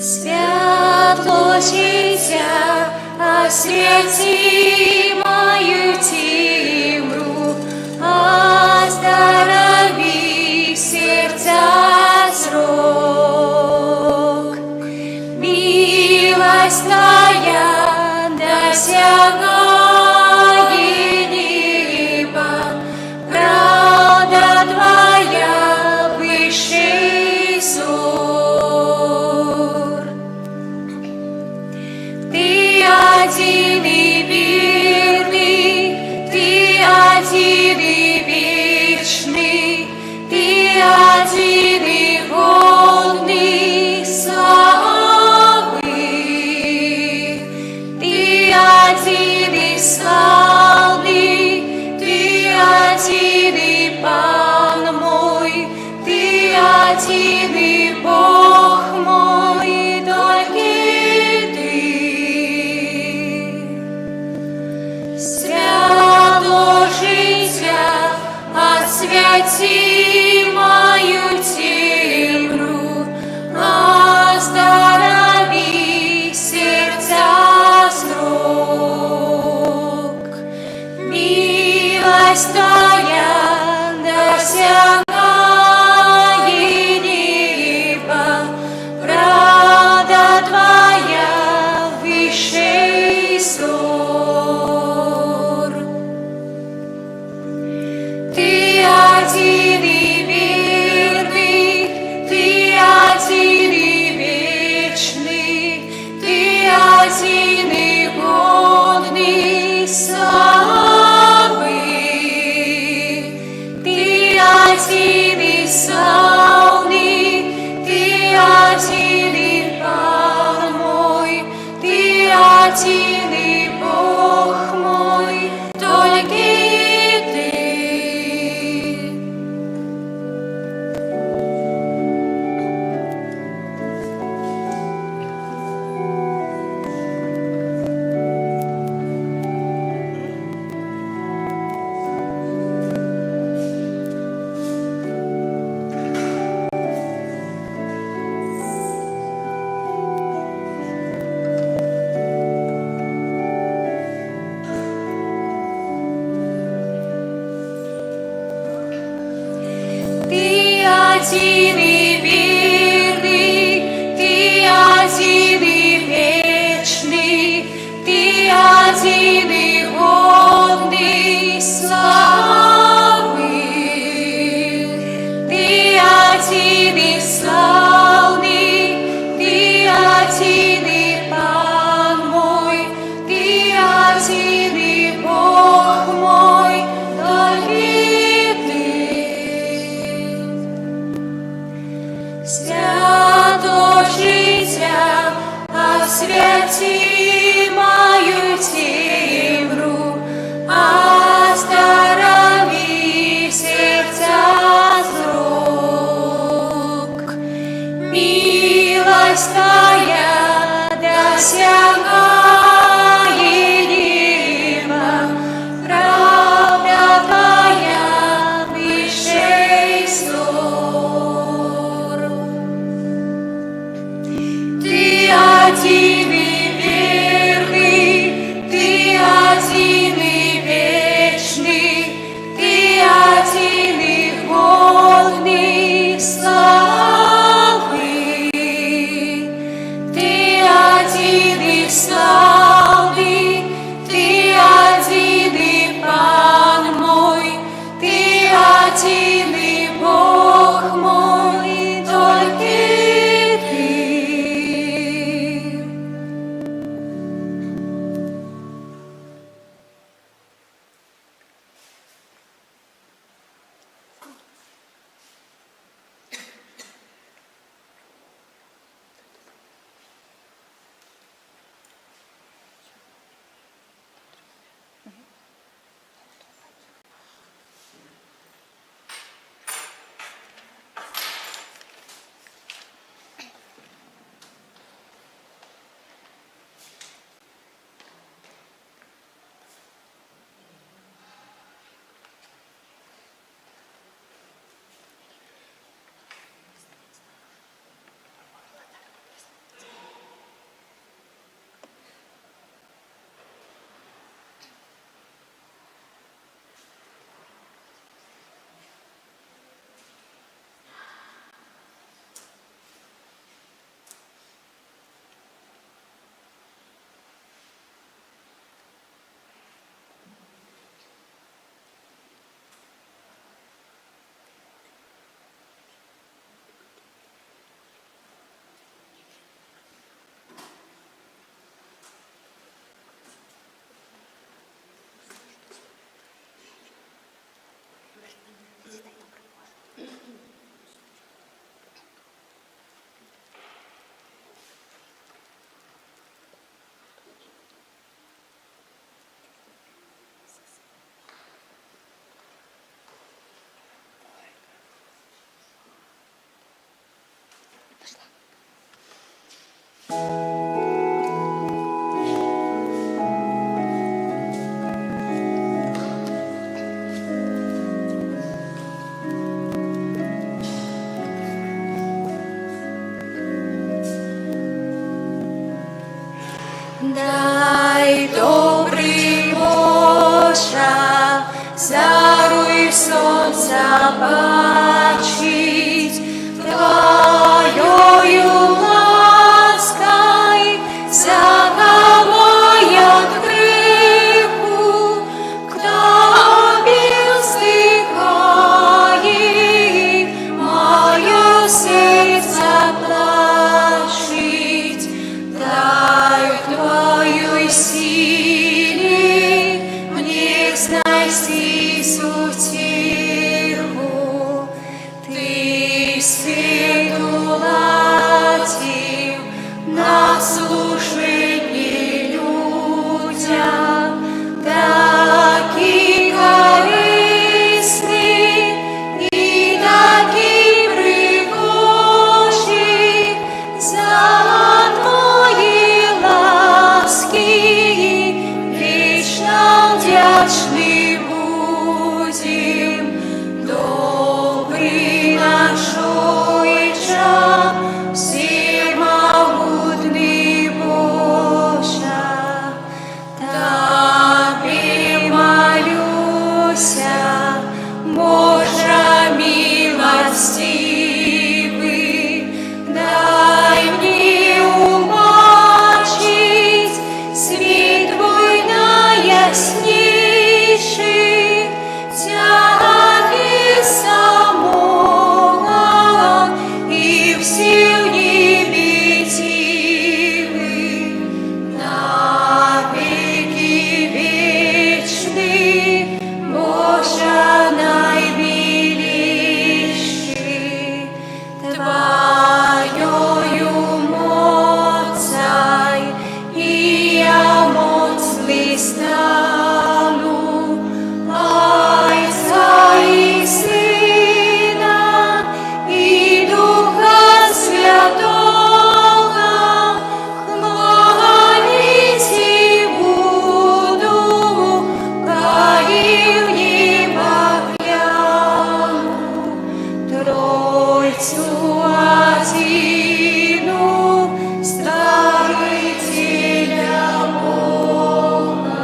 Святло життя освяти мою тимру, оздорови сердца срок. Милость Твоя досягает неба, правда Твоя выше зор. Ты один и верный, Ты один и вечный, Ты один и годный славы. Ты один и славный, Ты один и Пан мой, Ты один и Бог мой, только Ты. Святло життя освяти мою тимру, оздорови сердца срок. Милость Твоя досягает неба, правда Твоя выше зор. Ты один и верный, Ты один и вечный, Ты один и годный славы. Ты один и славный, Ты один и Пан мой, Ты один и Бог мой, только Ты. Ты один и верный, Ты один и вечный, Ты один и годный славы. Ты один и славный, Ты один и Пан мой, Ты один и Бог мой, только Ты. Святло життя освяти мою тимру, оздорови сердца срок. Милость Твоя досягает неба, правда Твоя выше зор. Ты один и верный, Ты один и вечный, Ты один и годный славы. Ты один и славный, Ты один и Пан мой, Ты один и Бог мой, только Ты. Дай, добрий Божа, заруй сонця бачить, Твоєю ласкай, загавай от гріху, хто обіздихає, моє серце плачить. Дай Твоей силе мне знайти утеху. Ты свету ладил на служение людям, такий корисний и такий пригожий, за Твої ласки вічно вдячні будем. Добрий наш Отче, всемогутній Боже, Тобі молюся, Боже милостивый, дай мне убачить світ Твой найясніший, Тебе самого і всіх небесних, навіки вічний, Боже наймиліший. Твоєю моцай і я моцний стану, Отця і Сина і Духа Святого, хвалить і буду, поки в небо гляну. Тройцу одину, Строителя Бога.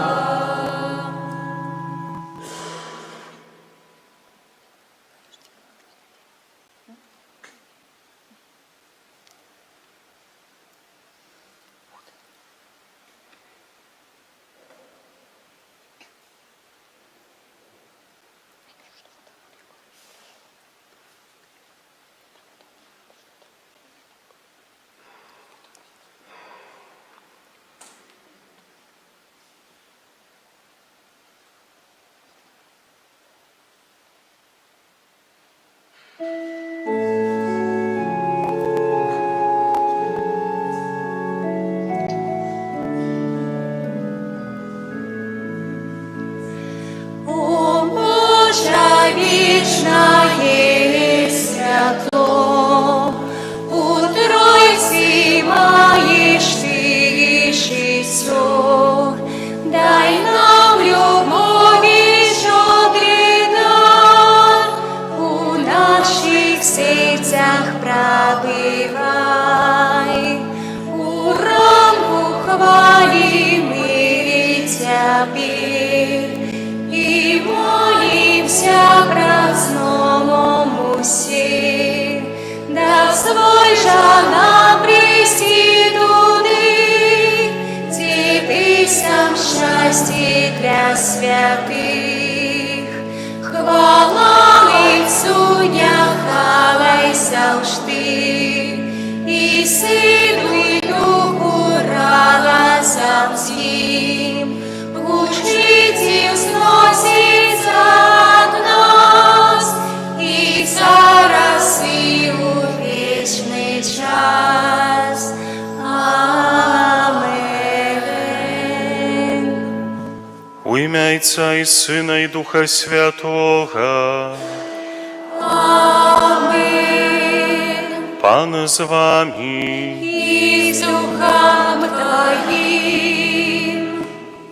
О Боже вічне свято, у Тройці маєш ти життя, дай нам любові щодрий дар, у наших серцях пробивай, у ранку хвалі ми Тебе. І молимся праздному все, да свой же нам прийти туди, где ты сам счастье для святых. Хвала Отцу, нехай завжди, і Сину, і Духу разом з ним. Учитель сносится от нас, и зараз и у вечный час. Амен. У ім'я Отця і Сина, і Духа Святого. Амен. Пан з вами. І з духом Твоїм.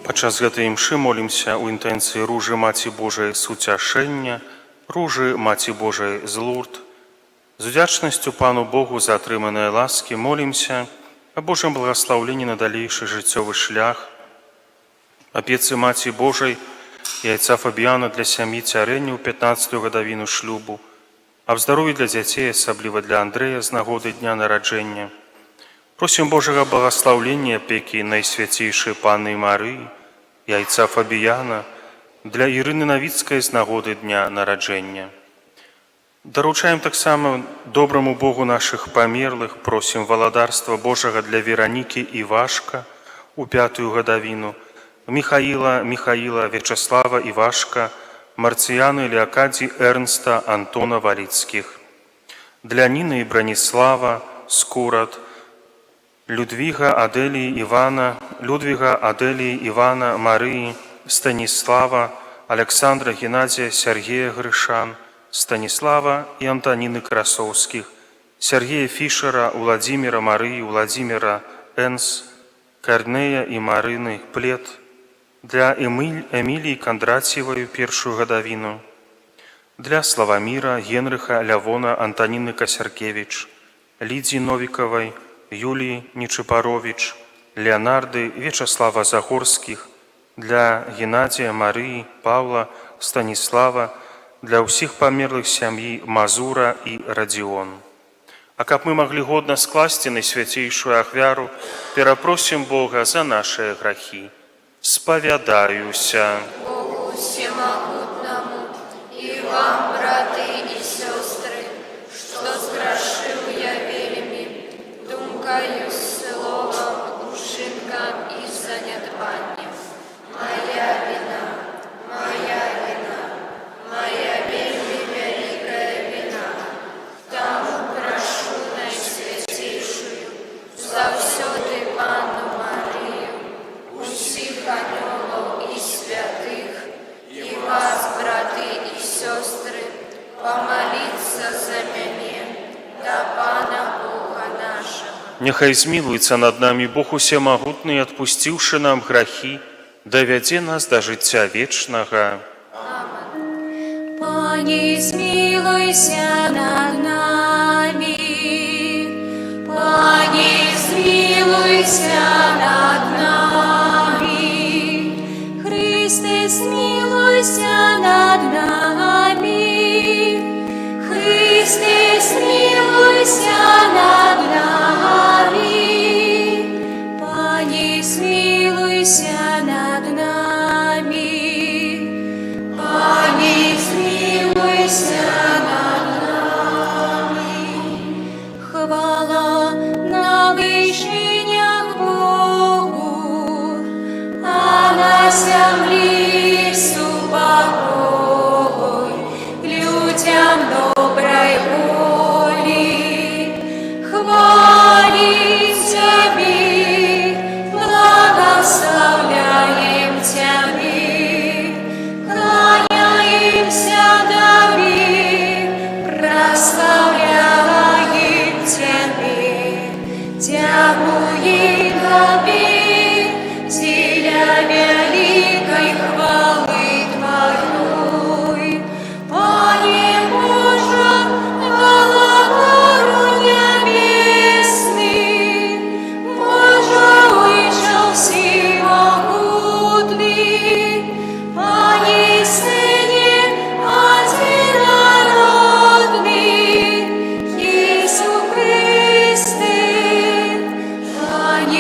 Падчас гэтай імшы молімся ў інтэнцыі ружы Маці Божай суцяшэння, ружы Маці Божай з Лурд. З удзячнасцю Пану Богу за атрыманыя ласкі молімся о Божым благословленні на далейшы жыццёвы шлях, апецы Маці Божай і айца Фабіяна для сям'і Цярэнні ў 15-ю гадавіну шлюбу, аб здароўі для дзяцей, асабліва для Андрэя з нагоды дня нараджэння. Просім Божага благословення апекі Найсвяцейшай Панны Марыі і айца Фабіяна для Ірыны Навіцкай з нагоды дня нараджэння. Даручаем таксама добраму Богу нашых памерлых, просім валадарства Божага для Веранікі Івашка у 5-ю гадавіну, Михаіла, Вячеслава Івашка, Марцыяны Леакадзі Эрнста Антона Валіцкіх, для Ніны і Браніслава Скурат, Людвіга Адэліі Івана Марыі, Станіслава, Александра Геннадзія Сергея Грышан, Станіслава і Антаніны Красоўскіх, Сергея Фішера, Уладзіміра Марыі, Уладзіміра Энс, Карнея і Марыны Плет, для Эміліі Кандраціевай 1-ю гадавіну, для Славаміра, Генрыха, Лявона, Антаніны Касяркевіч, Лідзі Новікавай, Юлії Нечапаровіч, Леонарды, Вячеслава Загорскіх, для Геннадзія, Марыі, Павла, Станіслава, для ўсіх памерлых сям'і Мазура і Радзіон. А каб мы маглі годна скласці найсвяцейшую ахвяру, перапросім Бога за нашыя грахі. Спавядаюся Богу всемогутному и вам, браты и сестры, что сгрешил я вельми, думкою, словом, учинком и занедбанием. Моя вина, вельми великая вина. Тому прошу Найсвятейшую, завсёды Панну Марию, усіх анёлов и святых, и вас, браты и сестры, помолиться за мяне, да Пана Бога нашего. Няхай змілуецца над намі Бог усемагутны, адпусціўшы нам грахі, давядзе нас да жыцця вечнага. Пане, змилуйся над нами. Пане, змилуйся над нами. Христе, змилуйся над нами. Христе, змилуйся над нами. Пане, змилуйся над нами. Пане, змилуйся над нами. Хвала на вышинях Богу, а на земле супокой людям доброй воли. Хвалим Тебе, благословляем Тебе, кланяемся Тебе, прославляем Тебе, дякуем Тебе, Теля великой хвалы Твоей. Пане Боже, владыка небесный, Боже, вышел всемогутный, Пане Сыне одинородный, Иисус Христе, Пане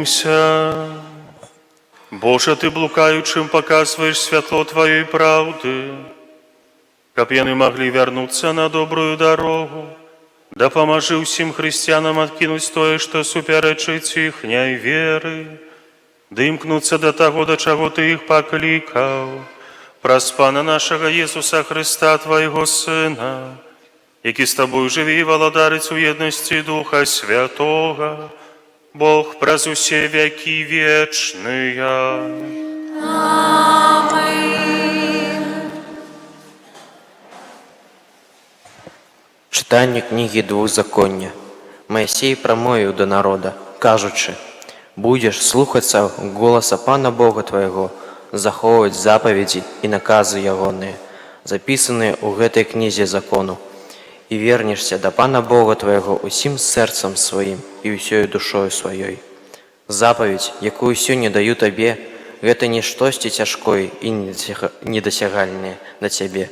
Помолимся. Боже, Ты блукаючим показываешь святло Твоей правды, каб яны могли вернуться на добрую дорогу, да поможи всем христианам откинуть тое, что суперечить ихняй веры, да імкнуться до того, до чего Ты их покликал, праз Пана нашего Иисуса Христа, Твоего Сына, який з Тобою живі і володарить у єдності Духа Святого, Бог праз усе веки вечные. Читання книги Двузаконня. Моїсей промовив до народа, кажучи: «Будеш слухатися голоса Пана Бога твоего, заховувати заповіді і накази ягоные, записані у гэтай книзе закону, і вернешся до Пана Бога твоего усім серцем своїм і усёю душою своей. Заповедь, якую сёння даю табе, гэта не штосьці цяжкое і недосягальнае на цябе.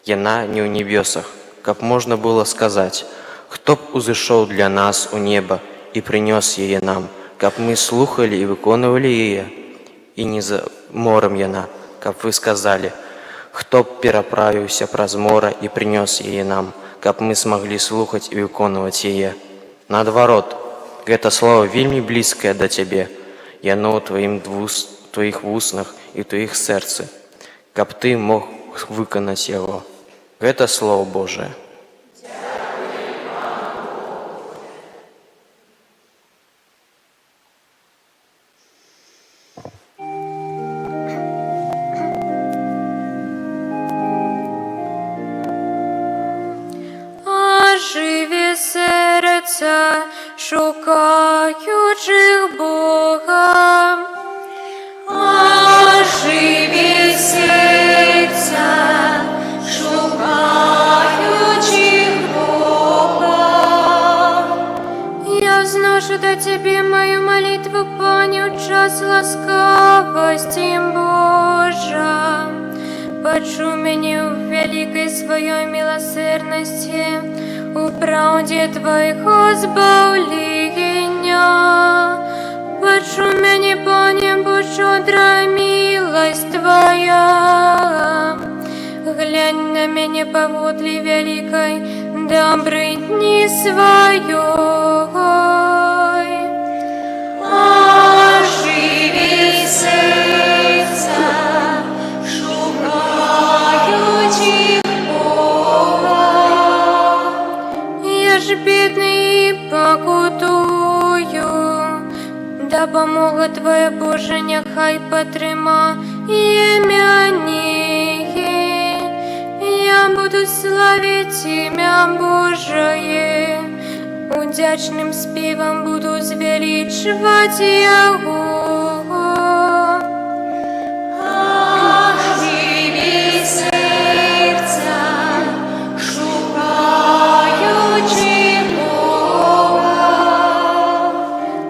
Яна не ў небесах, каб можна было сказаць: хто б узышоў для нас у неба і прынёс яе нам, каб мы слухали і выконвалі яе. І не за морем яна, каб вы сказалі: хто б пераправіўся праз мора і прынёс яе нам, каб мы смаглі слухаць і выконваць яе. Наадварот, гэта слово вельмі блізкае да цябе, яно ў твоіх вуснах і ў твоіх сэрцы, каб ты мог выканаць яго». Гэта Слово Божие. Оживи серця, шукаючих Бога. Оживи серця, шукаючих Бога. Я взношу до Тебе мою молитву, Пане, в час ласкавости Божа. Почу меня в великой Своей милосердности, у правде Твоего збавления. Почу меня, Пане, будь щедрая милость Твоя. Глянь на меня поводле великой добрыни Своей. Оживи сердца, шукающих Бога. Я ж бедный и покутую, да помога Твоя Божа, нехай потрима ім'я. Я буду славить ім'я Божие, удячним співом буду звеличувати Його. Оживи серця, шукаючи Бога.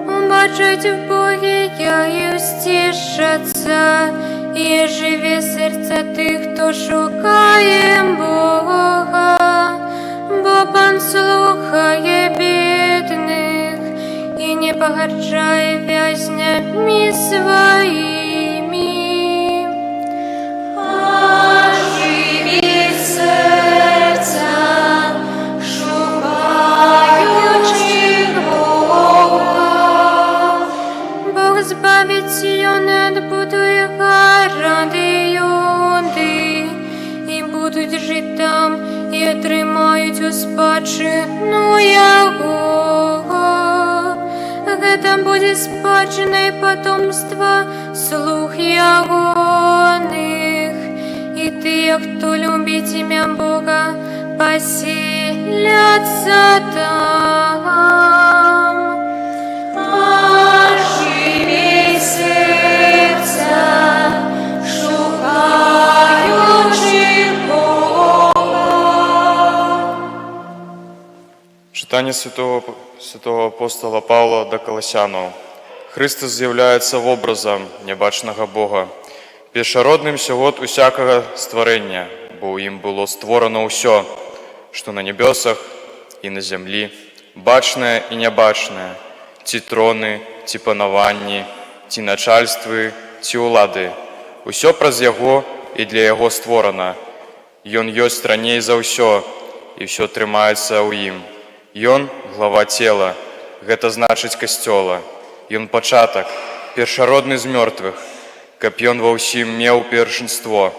Убачить в Богі я і стішаться, і живі серця тих, хто шукає Бога. Бо Пан слухає бідних і не погарджає в'язнями своїми. Оживи серця, шукаючи Бога. Бог збавить Сіона від будує ради Юди, і будуть жити там, і отримають у спадщину Його. Гэта буде спадщина і потомство слуг Ягоних, і тих, хто любить ім'я Бога, поселяться там. Оживи серця, шукаючи Бога. Читання святого апостола Павла до Колосянов. Христос з'являється образом небачного Бога, першородним сьогод усякого створення, бо їм було створено усе, що на небесах і на землі, бачне і небачне, ці трони, ці панаванні, ці начальствы, ці ўлады. Усё праз яго і для яго створана. Ён ёсць раней за ўсё, і ўсё трымаецца ў ім. Ён – глава цела, гэта значыць касцёла. Ён пачатак, першародны з мёртвых, каб ён ва ўсім меў першынство.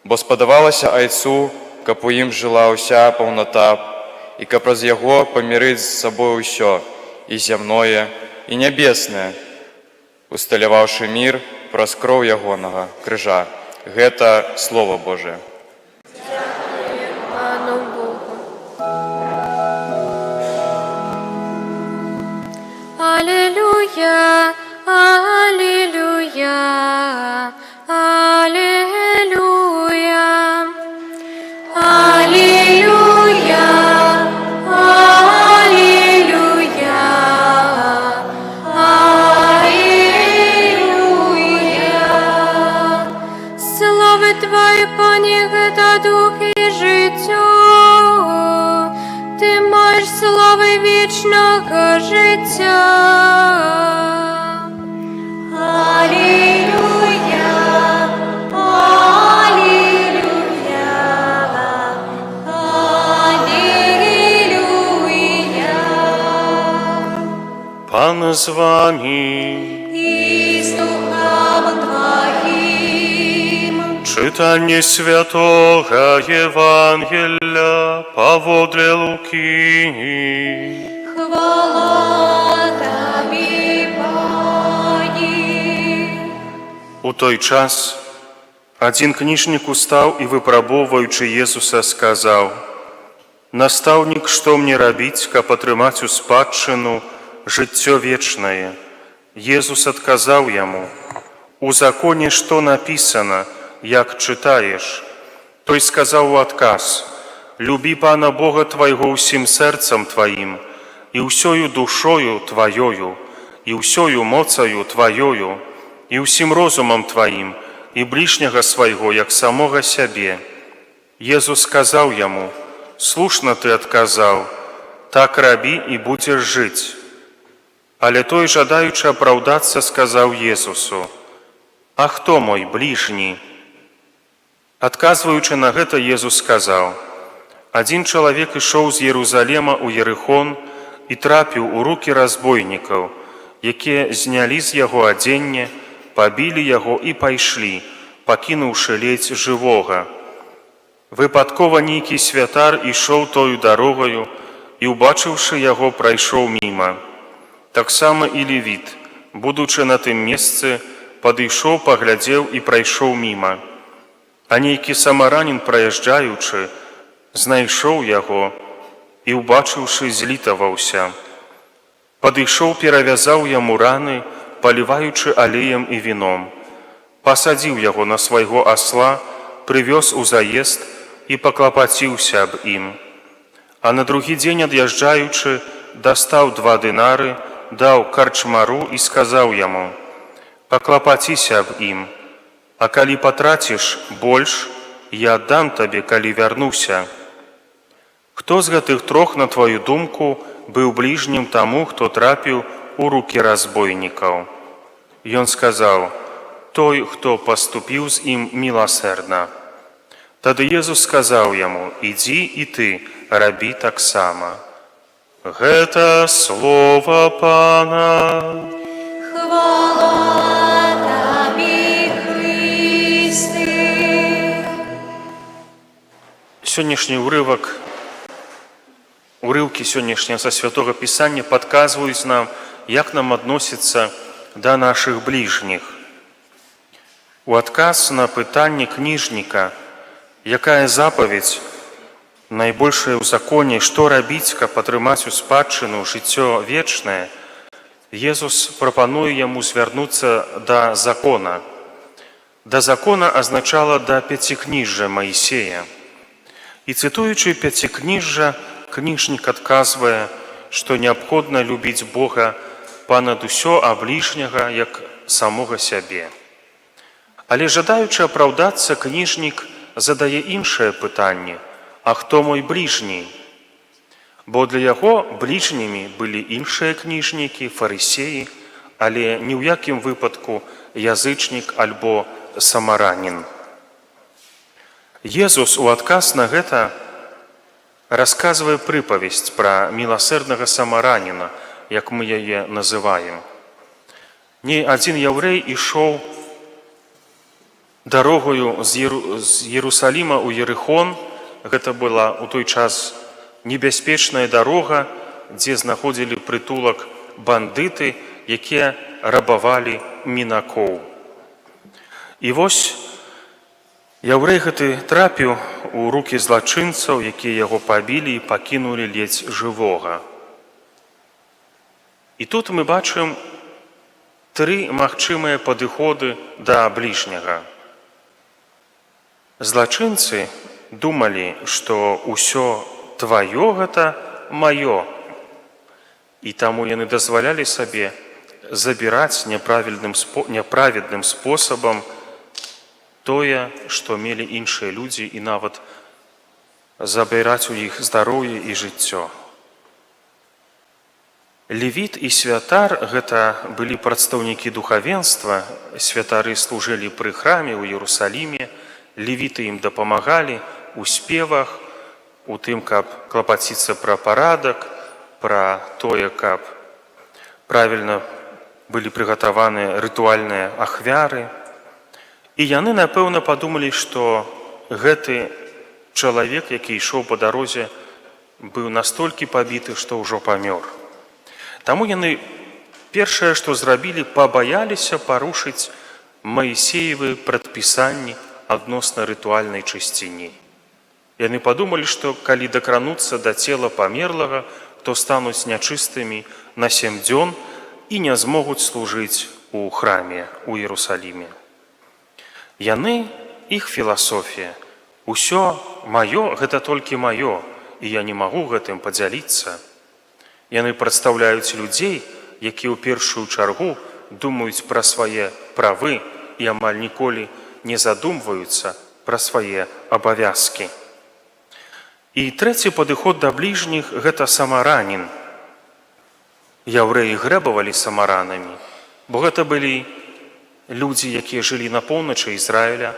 Бо спадавалася айцу, каб у ім жыла ўся паўната, і каб праз яго памірыць з сабой усё, і зямное, і нябеснае, усталяваўшы мір праз кроў ягонага крыжа. Гэта Слово Божие. Пану Богу. Аллилуйя, аллилуйя, аллилуйя, аллилуйя, аллилуйя, аллилуйя. Слава Твоє, Пані, гэта дух і життя. Ти маєш слави вічного життя. Аллилуйя, аллилуйя, аллилуйя. Пан з вами. І з духом Твоїм. Читання святого Євангелія паводле Луки. Хвала Тобі, Пані. У той час один книжник устаў і, выпрабоўваючы Езуса, сказаў: «Настаўнік, што мне рабіць, каб атрымаць у спадчыну жыццё вечнае?» Езус адказаў яму: «У законе што напісана, як чытаеш?» Той сказаў у адказ: «Любі Пана Бога твайго ўсім сэрцам тваім, і ўсёю душою тваёю, і ўсёю моцаю тваёю, і ўсім розумам тваім, і бліжняга свайго, як самога сябе». Езус сказаў яму: «Слушна ты адказаў, так рабі і будзеш жыць». Але той, жадаючы апраўдацца, сказаў Езусу: «А хто мой бліжні?» Адказваючы на гэта, Езус сказаў: «Адзін чалавек ішоў з Єрусалема ў Ерыхон і трапіў у рукі разбойнікаў, якія знялі з яго адзенне, пабілі яго і пайшлі, пакінуўшы ледзь жывога. Выпадкова нейкі святар ішоў тою дарогаю і, убачыўшы яго, прайшоў міма. Таксама і левіт, будучы на тым месцы, падышоў, паглядзеў і прайшоў міма. А нейкі самаранін, праязджаючы, знайшоў яго і, убачыўшы, злітаваўся. Падышоў, перавязаў яму раны, паліваючы алеем і віном. Пасадзіў яго на свайго асла, прывёз у заезд і паклапаціўся аб ім. А на другі дзень, ад'язджаючы, дастаў 2 дынары, даў карчмару і сказаў яму: «Паклапаціся аб ім, а калі патраціш больш, я аддам табе, калі вярнуся». Хто з гэтых 3, на твою думку, быў бліжнім таму, хто трапіў у рукі разбойнікаў? Ён сказаў: «Той, хто паступіў з ім міласэрна». Тады Езус сказаў яму: «Ідзі і ты, рабі таксама». Гэта Слово Пана. Хвала Тобі, Христе. Сённяшні урыўкі сённяшняга са Святога Пісання падказваюць нам, як нам адносіцца да нашых бліжніх. У адказ на пытанне кніжніка, якая запаведзь найбольшая ў законе, што рабіць, каб атрымаць у спадчыну жыццё вечнае, Езус прапануе яму звярнуцца да закона. Да закона азначала да пяцікніжжа Маісея. І цытуючы пяцікніжжа, кніжнік адказвае, што неабходна любіць Бога панад усё, а бліжняга як самога сябе. Але жадаючы апраўдацца, кніжнік задае іншае пытанне: «А хто мой бліжні?» Бо для яго бліжнімі былі іншыя кніжнікі, фарысеі, але ні ў якім выпадку язычнік альбо самаранін. Езус у адказ на гэта расказвае прыпавесць пра міласэрнага самараніна, як мы яе называем. Не адзін яўрэй ішоў дарогою з Єрусаліма ў Єрихон. Гэта была ў той час небяспечная дарога, дзе знаходзілі прытулак бандыты, якія рабавалі мінакоў. І вось яўрэй гэты трапіў у рукі злачынцаў, якія яго пабілі і пакінулі ледзь жывога. І тут мы бачым тры магчымыя падыходы да бліжняга. Злачынцы думалі, што ўсё тваё гэта маё, і таму яны дазвалялі сабе забіраць няправедным спосабам тое, што мелі іншыя людзі, і нават забіраць у іх здароўе і жыццё. Левіт і святар – гэта былі прадстаўнікі духавенства, святары служылі пры храме ў Єрусаліме, левіты ім дапамагалі у спевах, у тым, каб клапаціцца пра парадак, пра тое, каб правільна былі прыгатаваны рытуальныя ахвяры. І яны, напэўна, падумалі, што гэты чалавек, які ішоў па дарозе, быў настолькі пабіты, што ўжо памёр. Таму яны першае, што зрабілі, пабаяліся парушыць Маісеевы прадпісанні адносна рытуальнай чысціні. Яны падумалі, што калі дакрануцца да цела памерлага, то стануць нячыстымі на 7 дзён і не змогуць служыць у храме у Єрусаліме. Яны, іх філасофія, усё маё, гэта толькі маё, і я не магу гэтым падзяліцца. Яны прадстаўляюць людзей, якія ў першую чаргу думаюць пра свае правы і амаль ніколі не задумваюцца пра свае абавязкі. І трэці падыход да бліжніх – гэта самаранін. Яўрэі грэбавалі самаранамі, бо гэта былі людзі, якія жылі на поўначы Ізраіля,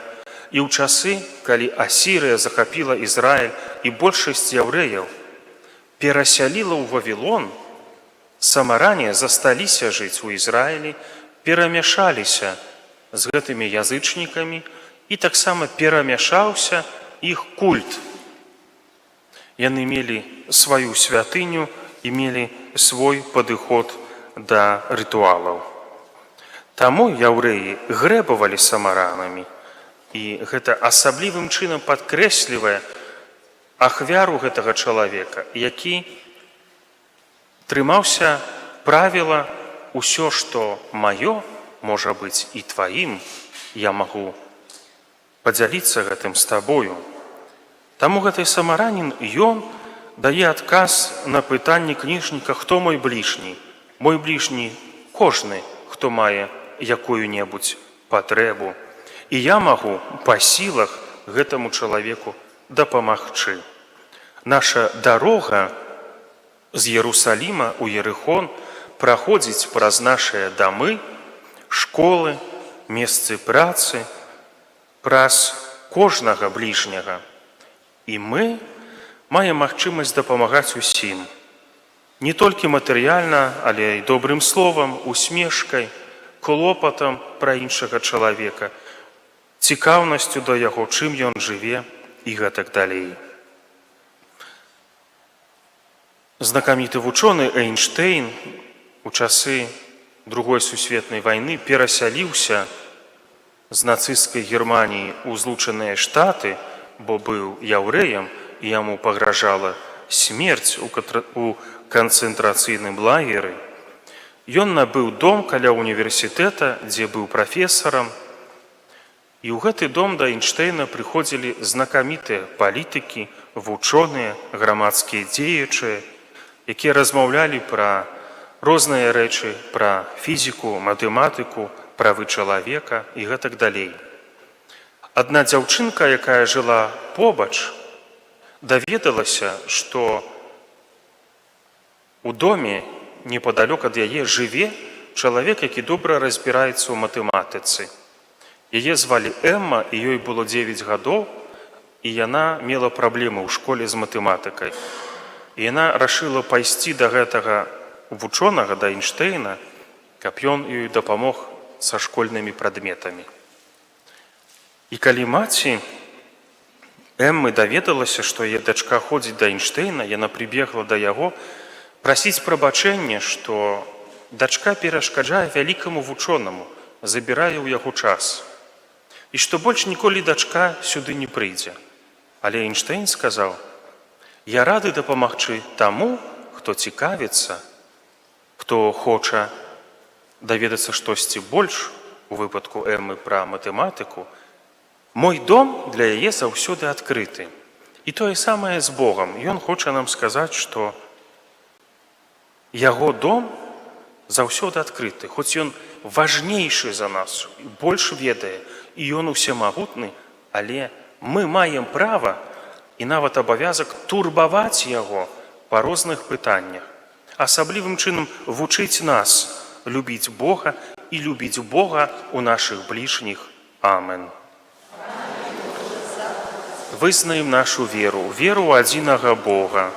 і ў часы, калі Асірыя захапіла Ізраіль і большасць яўрэяў перасяліла ў Вавілон, самаране засталіся жыць у Ізраілі, перамяшаліся з гэтымі язычнікамі, і таксама перамяшаўся іх культ. Яны мелі сваю святыню і мелі свой падыход да рытуалаў. Таму яўрэі грэбавалі самаранамі, і гэта асаблівым чынам падкрэслівае ахвяру гэтага чалавека, які трымаўся правіла «Усё, што маё, можа быць і тваім, я магу падзяліцца гэтым з табою». Таму гэты самаранін, ён дае адказ на пытанне кніжніка «Хто мой бліжні?» Мой бліжні кожны, хто мае якую-небудзь патрэбу. І я магу па сілах гэтаму чалавеку дапамагчы. Наша дарога з Єрусаліма ў Єрихон праходзіць праз нашыя дамы, школы, месцы працы, праз кожнага бліжняга. І мы маем магчымасць дапамагаць усім. Не толькі матэрыяльна, але і добрым словам, усмешкай, клопатам пра іншага чалавека, цікаўнасцю да яго, чым ён жыве і гэтак далей. Знакаміты вучоны Эйнштэйн у часы Другой сусветнай вайны перасяліўся з нацысцкай Германіі ў Злучаныя Штаты, бо быў яўрэем, і яму пагражала смерць у канцэнтрацыйным лагеры. Ён набыў дом каля універсітэта, дзе быў прафесарам, і ў гэты дом да Эйнштэйна прыходзілі знакамітыя палітыкі, вучоныя, грамадскія дзеячы, якія размаўлялі пра розныя рэчы, пра фізіку, матэматыку, правы чалавека і гэтак далей. Адна дзяўчынка, якая жыла побач, даведалася, што у доме непадалёк ад яе жыве чалавек, які добра разбіраецца ў матэматыцы. Яе звалі Эмма, і ёй было 9 гадоў, і яна мела праблемы ў школе з матэматыкай. І яна рашыла пайсці да гэтага вучонага, да Эйнштэйна, каб ён ёй дапамог са школьнымі прадметамі. І калі маці Эммы даведалася, што яе дачка ходзіць да Эйнштэйна, яна прыбегла да яго прасіць прабачэння, што дачка перашкаджае вялікаму вучонаму, забірае ў яго час. І што больш ніколі дачка сюды не прыйдзе. Але Эйнштэйн сказаў: «Я рады дапамагчы таму, хто цікавіцца, хто хоча даведацца штосьці больш, у выпадку Эммы пра матэматыку. Мой дом для яе заўсёды адкрыты». І тое самае з Богам. Ён хоча нам сказаць, што яго дом заўсёды адкрыты, хоць ён важнейшы за нас, больш ведае, і ён усемагутны, але мы маем права і нават абавязак турбаваць яго па розных пытаннях. Асаблівым чынам вучыць нас любіць Бога і любіць Бога ў нашых бліжніх. Амен. Вызнаем нашу веру, веру ў адзінага Бога.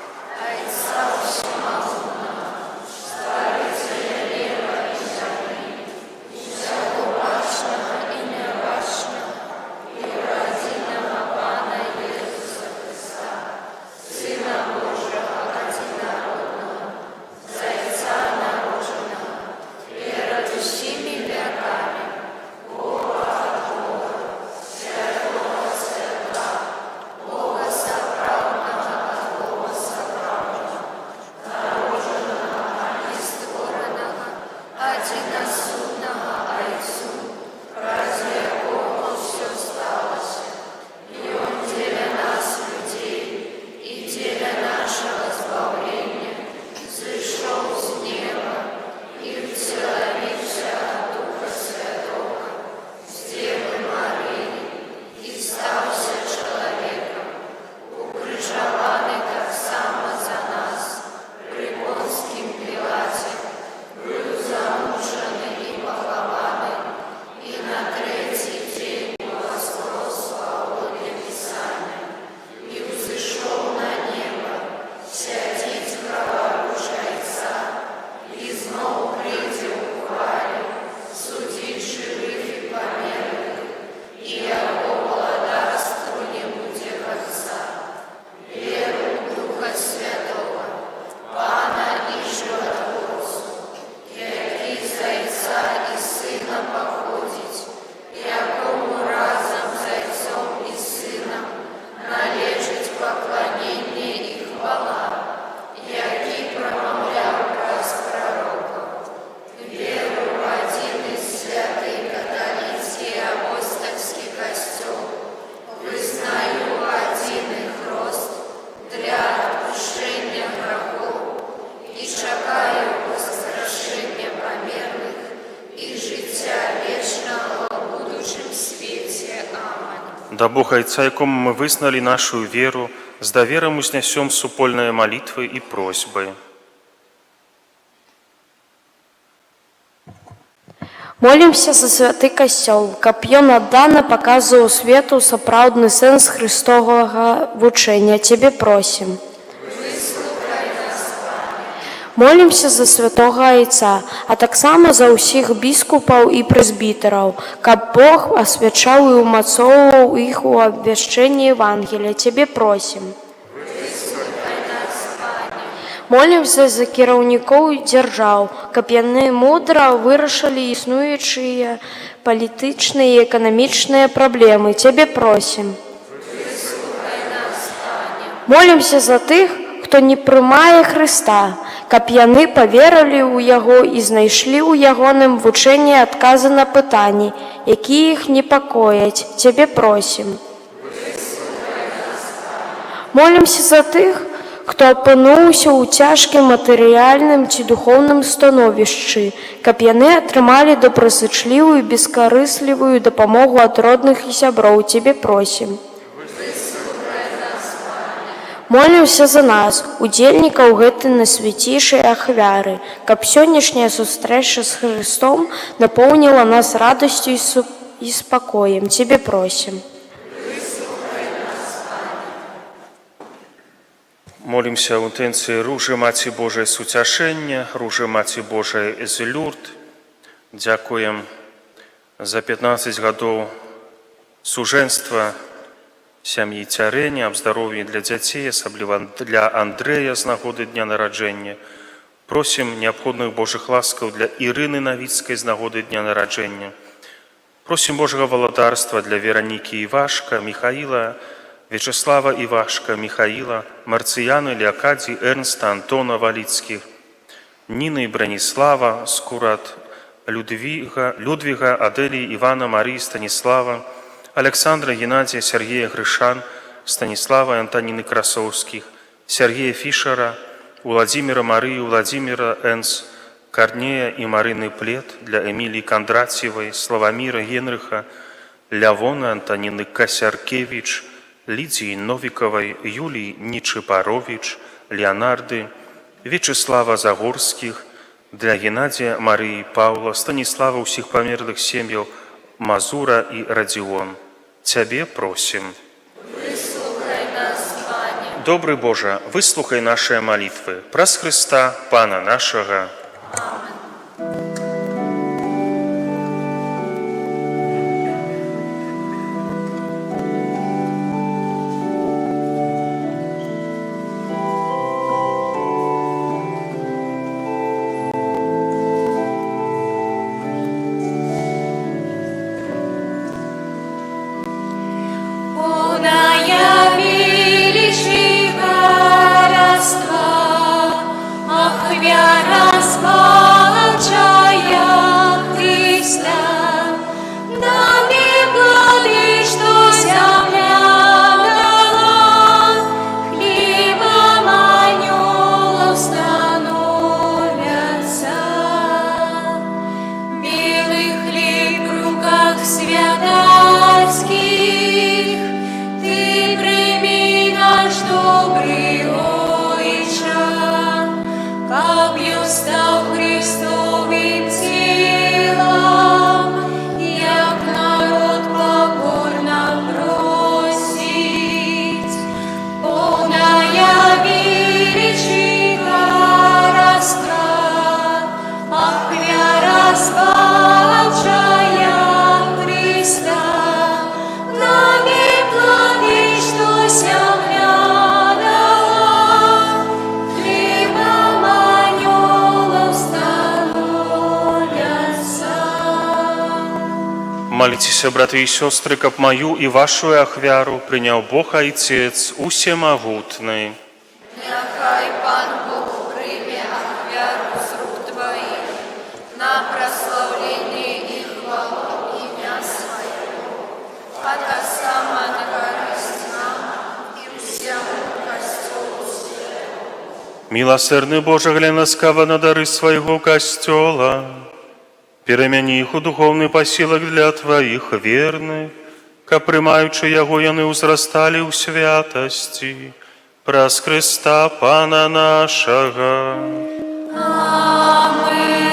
Да Бога Отца, якому мы вызнали нашу веру, с довером узнесем супольные молитвы и просьбы. Молімся за святы касцёл, каб ён аддана паказваў свету сапраўдны сэнс Христовага вучэння. Цябе просім. Молімся за святога Айца, а таксама за ўсіх біскупаў і прэзбітэраў, каб Бог асвячаў і умацоўваў іх у абвяшчэнні Евангелія. Цябе просім. Молімся за кіраўнікоў дзяржаў, каб яны мудра вырашылі існуючыя палітычныя і эканамічныя праблемы. Цябе просім. Молімся за тых, хто не прымае Хрыста, каб яны паверылі ў Яго і знайшлі ў ягоным вучэнні адказы на пытанні, якія іх непакояць. Цябе просім. Молімся за тых, хто апынуўся ў цяжкім матэрыяльным ці духоўным становішчы, каб яны атрымалі добрасычлівую і бескарыслівую дапамогу ад родных і сяброў. Цябе просім. Молімся за нас, удзельнікаў гэтай найсвяцейшай ахвяры, каб сённяшняя сустрэча з Христом напоўніла нас радасцю і спакоем. Цябе просім. Молімся ў інтэнцыі ружы Маці Божай суцяшэння, ружы Маці Божай з Лурд. Дзякуем за 15 гадоў сужэнства сям'і Цярэня, аб здароўі для дзяцей, асабліва для Андрэя з нагоды дня нараджэння. Просім неабходных Божых ласкаў для Ірыны Навіцкай з нагоды дня нараджэння. Просім Божага валадарства для Веранікі Івашка, Міхаіла, Вячеслава Івашка, Міхаіла, Марцыяны, Леакадзі, Эрнста, Антона Валіцкіх, Ніны, Браніслава, Скурат, Людвіга, Адэлі, Івана, Марыі, Станіслава, Александра, Геннадия, Сергея Грышан, Станислава и Антонины Красовских, Сергея Фишера, Владимира Марии, Владимира Энс, Корнея и Марины Плет, для Эмилии Кондратьевой, Славомира Генриха, Лявона, Антонины Косяркевич, Лидии Новиковой, Юлии Ничипарович, Леонарды, Вячеслава Загорских, для Геннадия, Марии, Павла, Станислава, усіх памерлых сем'яў, Мазура и Радион. Цябе просим. Выслухай нас, Пане. Добрый Боже, выслухай наши молитвы. Праз Христа, Пана нашего. Молитесь, браты и сестры, каб мою и вашу ахвяру принял Бог Отец усемогутный. Няхай Пан Бог прийме ахвяру з рук Твоих на прославление и хвалу имя Своего, пока сама на корысть нам и всему костелу Святому. Милосердный Боже, глянь ласкаво на дары своего костела, перемяни их у духовный посилок для Твоих верных, каб прымаючы яго яны ўзрасталі ў святасці, праз Христа Пана нашага. Аминь.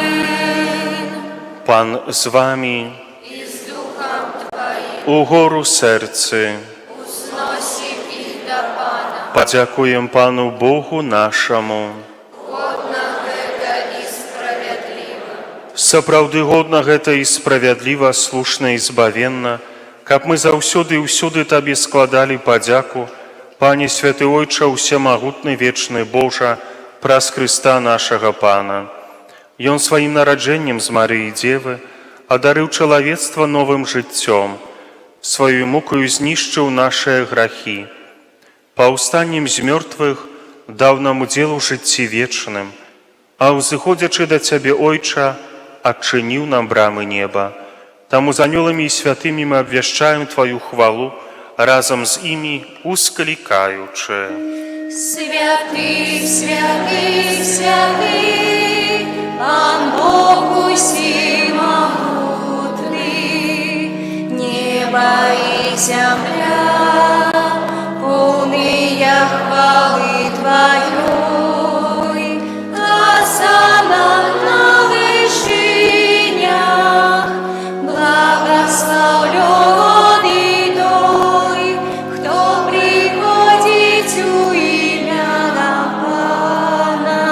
Пан з вами, И с Духом Твоим у гору сердце. узносим их до Пана. Подякуем Пану Богу нашему. Сапраўды годна гэта і справядліва, слушна і збавенна, каб мы заўсёды і ўсюды Табе складалі падзяку, Пане Святы Ойча, усемагутны вечны Божа, праз Христа нашага Пана. Ён сваім нараджэннем з Марыі Дзевы адарыў чалавецтва новым жыццём, сваёй мукаю знішчыў нашыя грахі. Паўстаннем з мёртвых даў нам удзел у жыцці вечным, а ўзыходзячы да Цябе, Ойча, адчыніў нам брамы неба. Таму з анёламі і святымі мы абвяшчаем Тваю хвалу, разам з імі усклікаючы. Святый, святый, святый, Пан Бог усемогутный, небо и земля, полные хвалы. Твоей, осана на вышинях, благословленный той, кто приходит у имя Пана.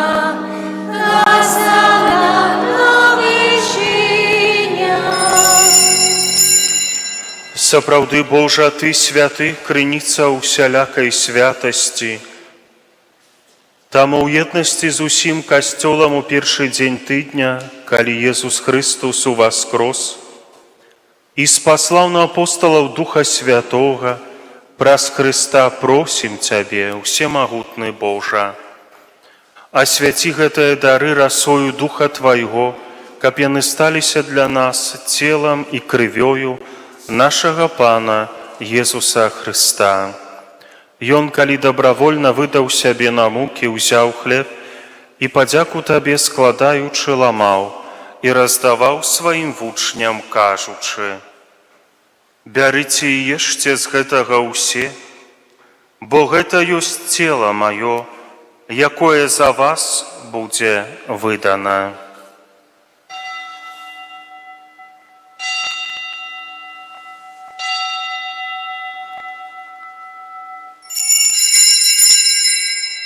Осана на вышинях. Сапраўды, Божа, Ты святы, крыніца усялякай святасці. Таму ў єднасці з усім касцёлам у першы дзень тыдня, калі Езус Христос уваскрос, і спаслаў на апосталаў Духа Святога, праз Христа просім Цябе, усемагутны Божа. Асвяці гэтыя дары расою Духа Твайго, каб яны сталіся для нас целам і крывёю нашага Пана Езуса Христа. Ён, калі добравольна выдаў сябе на мукі, узяў хлеб і падзяку Табе складаючы ламаў і раздаваў сваім вучням, кажучы: «Бярыце і ешце з гэтага ўсе, бо гэта ёсць цела маё, якое за вас будзе выдана».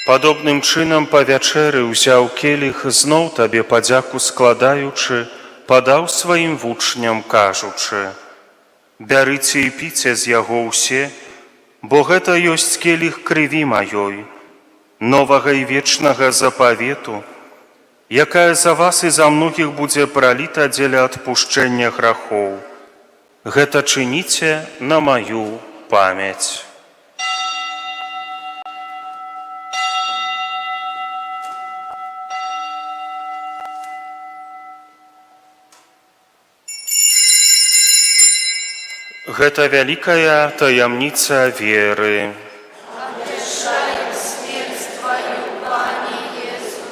Падобным чынам па вячэры ўзяў келіх, зноў Табе падзяку складаючы, падаў сваім вучням, кажучы: «Бярыце і піце з яго ўсе, бо гэта ёсць келіх крыві маёй, новага і вечнага запавету, якая за вас і за многіх будзе праліта дзеля адпушчэння грахоў. Гэта чыніце на маю памяць». Гэта вялікая таямніца веры. Обещаем смерть Твою, Пане Иису,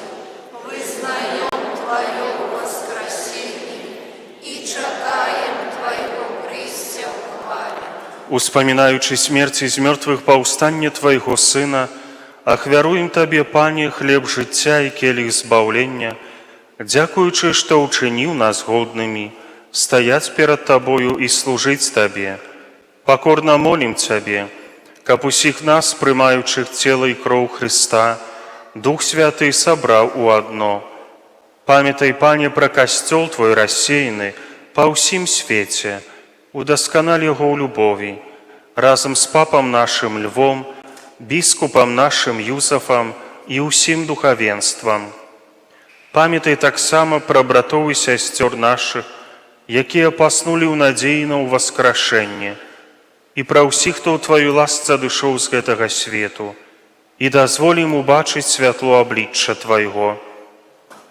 вызнаем Твое воскресение и чекаем Твоего прыся в хвале. Успамінаючы смерць з мёртвых паўстанне Твайго Сына, ахвяруем Табе, Пане, хлеб жыцця і келіх збаўлення, дзякуючы, што ўчыніў нас годнымі стаяць перад Табою і служыць Табе. Пакорна молім Цябе, каб усіх нас, прымаючых цела і кроў Христа, Дух Святы сабраў у адно. Памятай, Пане, пра касцёл Твой рассеяны па ўсім свеце, удасканаль яго ў любові, разам з папам нашым Львом, біскупам нашым Юзафам і ўсім духавенствам. Памятай таксама пра братоў і сясцёр нашых, якія паснулі ў надзеі на ўваскрашэнне, і пра ўсіх, хто ў Тваю ласцы адышоў з гэтага свету, і дазволі ім убачыць святло аблічча Твайго.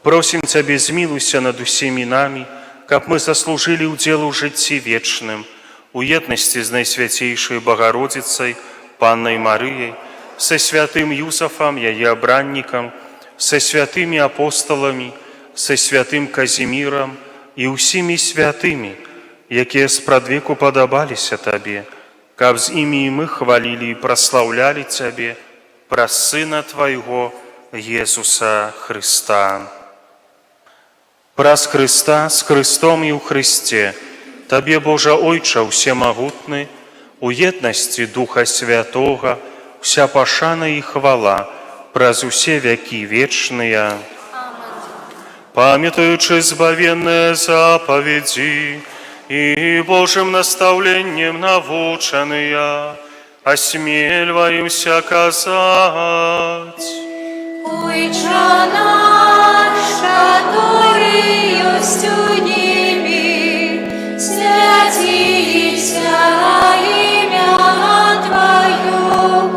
Просім Цябе, змілуйся над усімі намі, каб мы заслужылі ўдзел у жыцці вечным, у еднасці з Найсвяцейшай Багародзіцай, Паннай Марыяй, са святым Юзафам, яе абраннікам, са святымі апосталамі, са святым Казімірам і ўсімі святымі, якія спрадвеку падабаліся Табе, каб з імі і мы хвалілі і праслаўлялі Цябе праз Сына Твайго, Езуса Христа. Праз Христа, з Христом і ў Христе, Табе, Божа Ойча ўсемагутны, у еднасці Духа Святога, вся пашана і хвала праз усе вякі вечныя. Памятаючы збавенныя запаведзі і Божым настаўленнем навучаныя, асмельваемся казаць: Ойча наш, который есть у небе, святися имя Твое,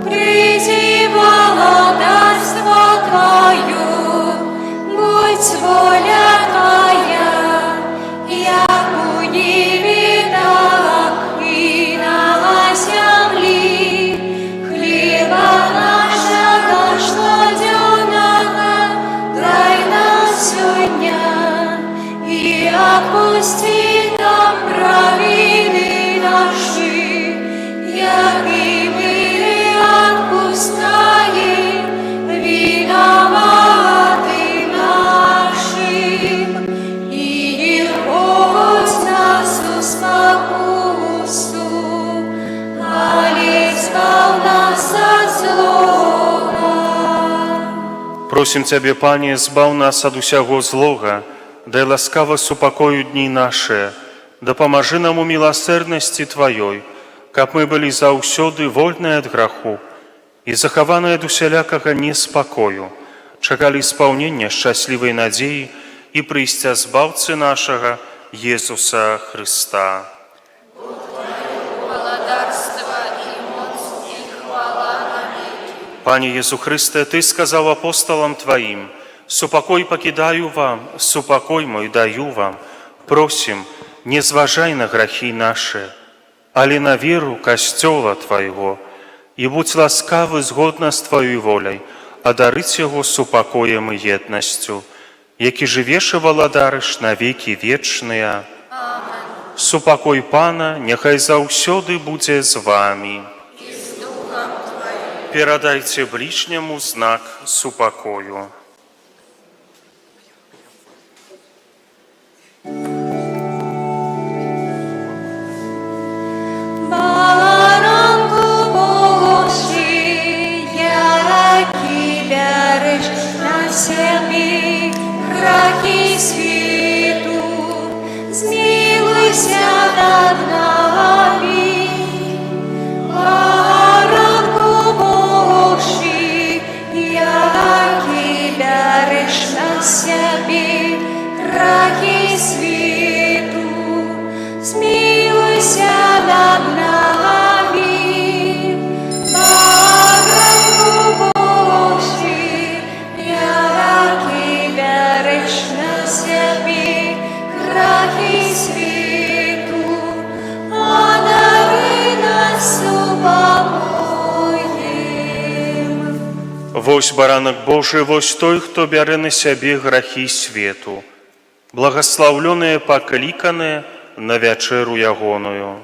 приди володарство Твое, будь воля Твоя, як у небе, так и на земле. Хлеба нашего штоденного дай нам сегодня, и отпусти нам провины наши, Просім Цябе, Пане, збаў нас ад усяго злога, дай ласкава супакою дні наše, дапамажы нам у міласэрнасці Тваёй, каб мы былі заўсёды вольныя ад граху і захаваныя ад усялякага неспакою, чакалі спаўнення шчаслівай надзеі і прыйсця збаўцы нашага Езуса Христа. Владарство и моц и хвала навеки. Пане Езу Христе, Ты сказал апостолам Твоим: «Супокой покидаю вам, супокой мой даю вам». Просим, не зважай на грехи наши, али на веру Костела Твоего, и будь ласкавы згодно с Твоей волей, одарить его супокоем и едностью, які живеш и владарыш на веки вечные. Супокой Пана, нехай заўсёды будзе з вами. И с Духом Твоим. Перадайте ближнему знак супокою. Баранку Божий, який береш на себе грехи світу, змилуйся над нами. Баранку Божий, який береш на себе грехи світу, змилуйся над нами. Баранку Божий, який береш на себе грехи світу, одари нас супокоем. Вось баранак Божий, вось той, хто бярэ на сябе грахі свету. Благословленные покликаны на вечеру ягоную.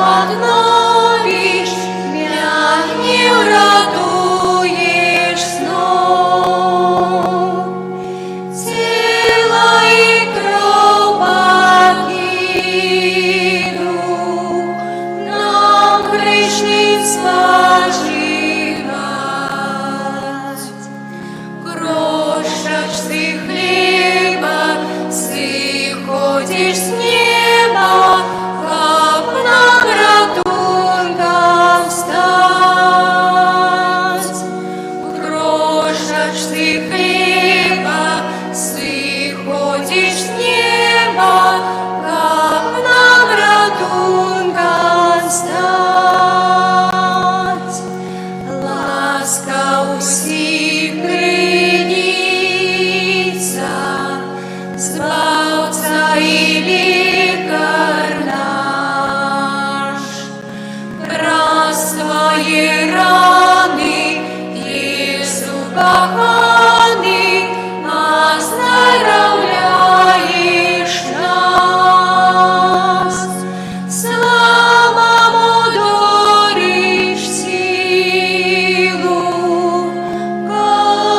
Одновіч м'янів радуєш знов. Ціла і кров покину, нам грішним споживать. Крошач ти хліба, сиходиш з неба, хаб нам ратунком стать. Крошач ти хліба, сиходиш з неба, хаб нам ратунком стать. Ласка усіх криниться, Збавця і лікар наш. Раз твої рани, Єсу коханий, оздоровляєш нас. Слава мудриш силу,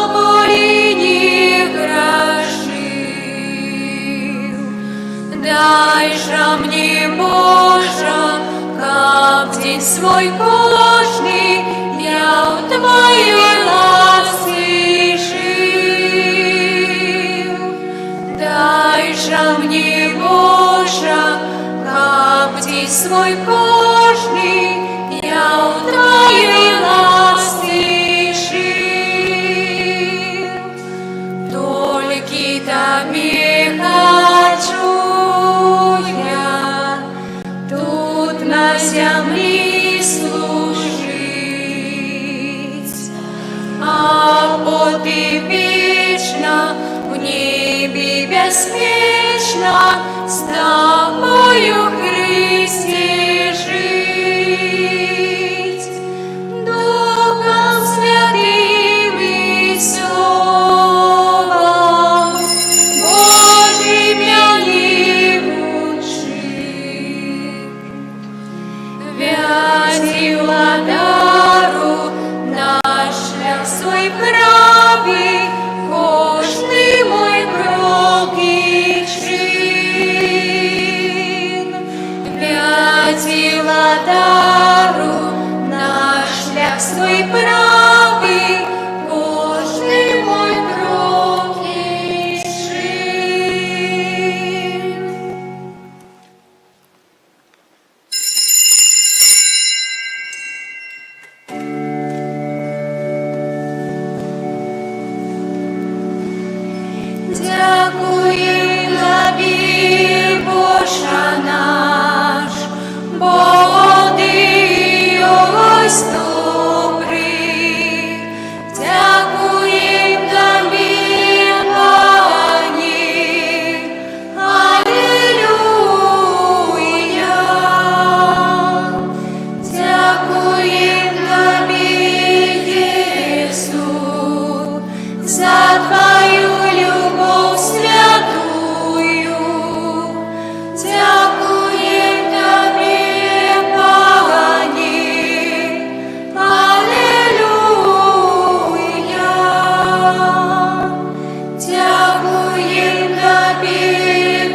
коліні грошил. Дай же мне, Боже, как день свой кожный, я в Твоей ласке жил. Дай же мне, Боже, как день свой кожный, я в Твоей ласке жил. Только Тебе хочу я тут на земле служить, а поты вечно в небе беспечно с Тобою, Христе, жить. Духом Святым и Словом Божьим я не учи. Вязи владару наш шлях свой правый, кожний мой крок і чин. Вязи владару наш шлях свой правый, кожний мой крок і чин. Дякуємо Тобі, Боже наш, бо Ти ось добрий. Дякуємо Тобі, Пані, Алілуя. Дякуємо Тобі, Єсу, за Твою любов святую. Дякуємо Тобі, Пані, Алілуя. Дякуємо Тобі,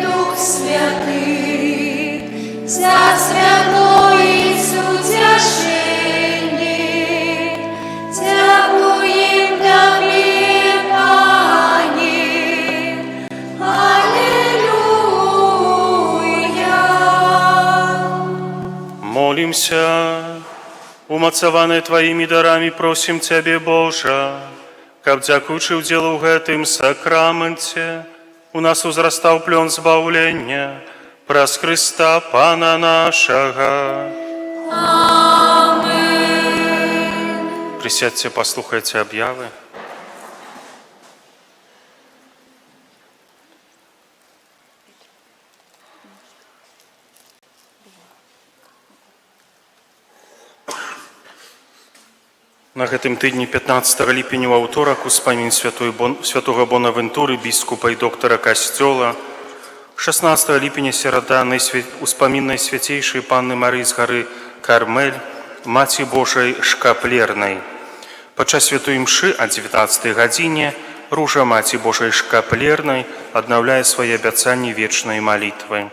Дух Святий, за святої сутяшення. Дякуємо Тобі, Пані, Алілуя. Молимся, умацаваны Твоими дарами, просим Тебе, Боже, каб дзякуючы ўдзелу ў гэтым сакраменце у нас узрастаў плён збаўлення праз Христа Пана нашага. Amen. Присядьте, послухайте объявы. На гэтым тыдні 15 ліпеня ў аўторак успамін святога Бонавентуры, біскупа і доктара касцёла, 16 ліпеня серада успаміннай свяцейшай Панны Марыі з гары Кармель, Маці Божай Шкаплернай. Падчас святой імшы о 19 гадзіне Ружа Маці Божай Шкаплернай аднаўляе свае абяцанні вечнай малітвы.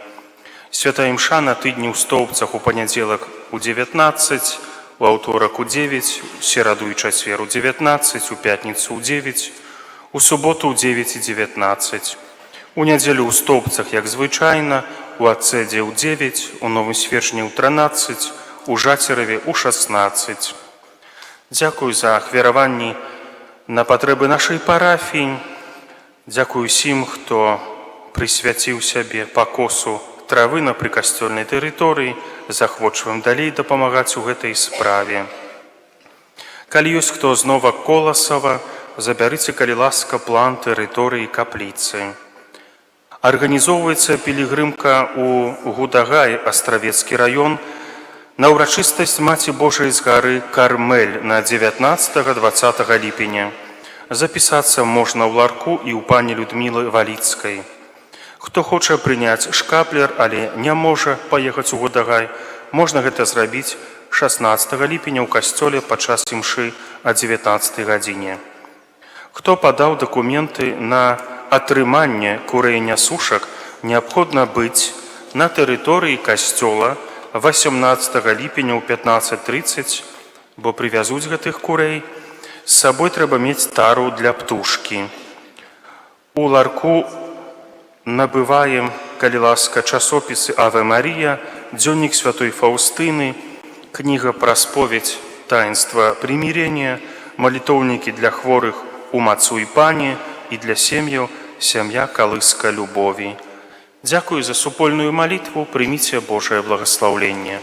Святая імша на тыдні ў Стоўбцах у панядзелак у 19, у аўторак у 9, у сераду і чацвер у 19, у пятніцу у 9, у суботу у 9 і 19. У нядзелю ў Стоўбцах, як звычайна, у Ацэдзе ў 9, у Новым Свержні ў 13, у Жацераве ў 16. Дзякую за ахвяраванні на патрэбы нашай парафіі. Дзякую усім, хто прысвяціў сябе пакосу травы на прыкасцёльнай тэрыторыі, захвочваем далей дапамагаць у гэтай справе. Калі ёсць хто з Нова-Коласава, забярыце, калі ласка, план тэрыторыі капліцы. Арганізоўваецца пілігрымка ў Гудагай, Астравецкі раён, на ўрачыстасць Маці Божай з гары Кармель на 19-20 ліпеня. Запісацца можна ў ларку і ў пані Людмілы Валіцкай. Хто хоча прыняць шкаплер, але не можа паехаць у Гудагай, можна гэта зрабіць 16 ліпеня ў касцёле падчас імшы о 19 гадзіне. Хто падаў дакументы на атрыманне курэйня сушак, неабходна быць на тэрыторыі касцёла 18 ліпеня ў 15:30, бо прывязуць гэтых курэй. З сабой трэба мець тару для птушкі. У ларку набываем, калі ласка, часопісы Аве Марія, дзённік святой Фаўстыны, кніга пра споведь таінства прымірення, малітоўнікі для хворых у Мацу і Пані і для сем'яў сям'я калыска любові. Дзякую за супольную малітву, прыміце Божае благаслаўленне.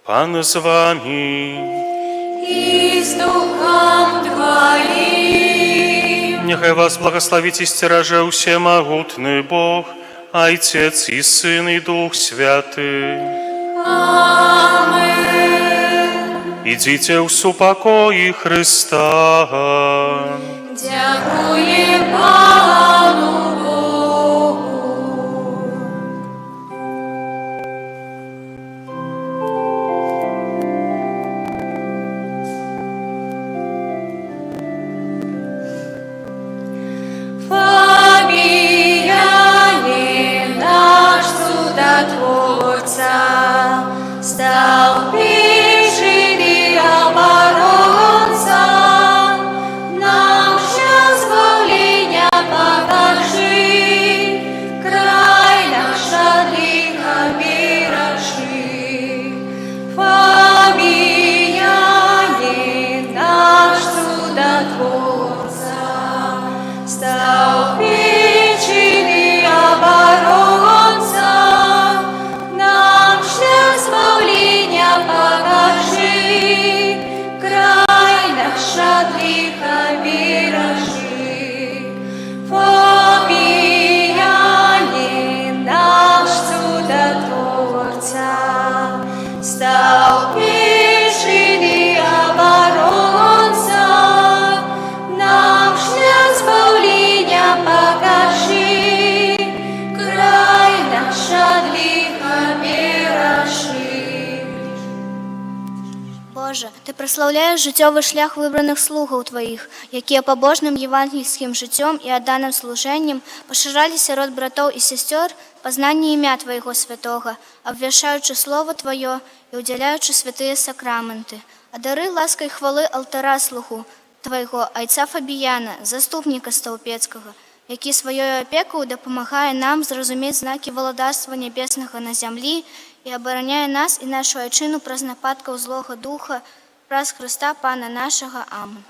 Пан з вами. И с Духом Твоим. Нехай вас благословить и стераже всемогутный Бог, Отец и Сын и Дух Святый. Аминь. Идите в супокои Христа. Дякуем Пану Богу. Фабияне наш чудотворца стал пешими оборонца. Нам сейчас воления покажи, край наш от лиха бережи. Фабияне наш чудотворца стал печени оборонца. Нам шлях избавления покажи, край наш от лиха бережи. Фабияне наш чудотворца стал печени оборонца. Нам шлях избавления покажи, край наш от лиха бережи. Боже, Ти прославляєш життєвий шлях вибраних слугаў Твоїх, які побожним євангельським життям і отданим служенням поширали сярод братов і сестер познання ім'я Твоєго святого, обвящаючи Слово Твоє і уділяючи святые сакраменти. А дари ласка й хвали алтара слугу Твоєго, отця Фабіяна, заступника Столпецького, який своєю опекою допомагає нам зрозуміти знаки володарства небесного на землі і обороняє нас і нашу отчину праз нападків злого духа, праз Христа Пана нашого. Амин.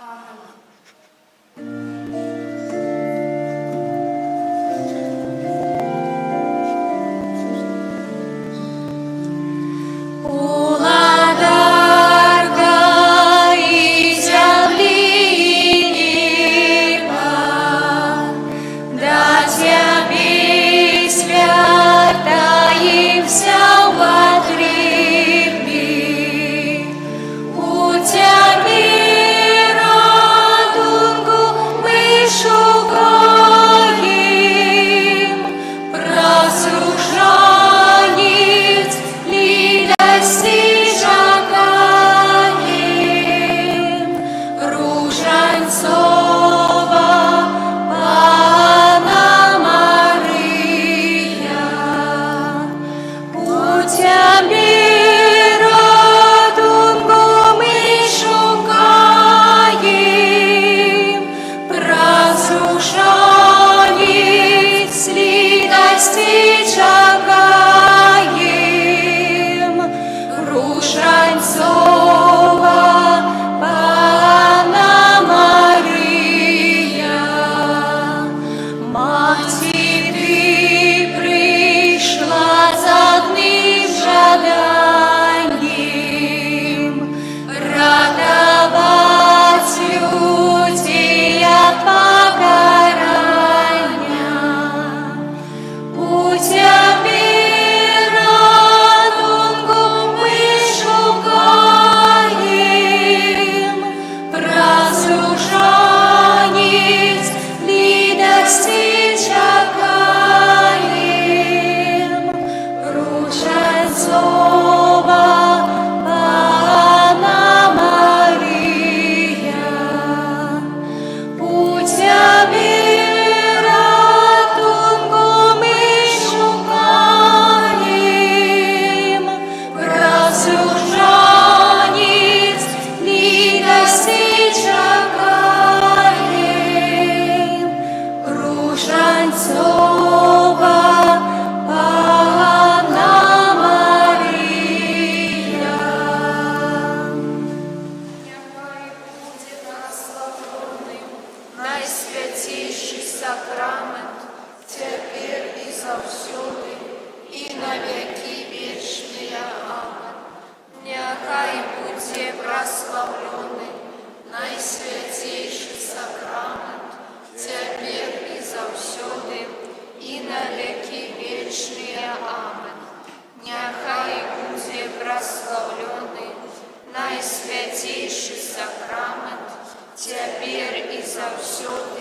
Уладарка и земли неба, да тебе святая вся потребни, у тебя мира завсёды, и на веки вечные. Амен. Нехай буде прославлений Найсвятейший сакрамент, теперь и завсёды, и на веки вечные. Амен. Нехай буде прославлений Найсвятейший сакрамент, теперь и завсёды,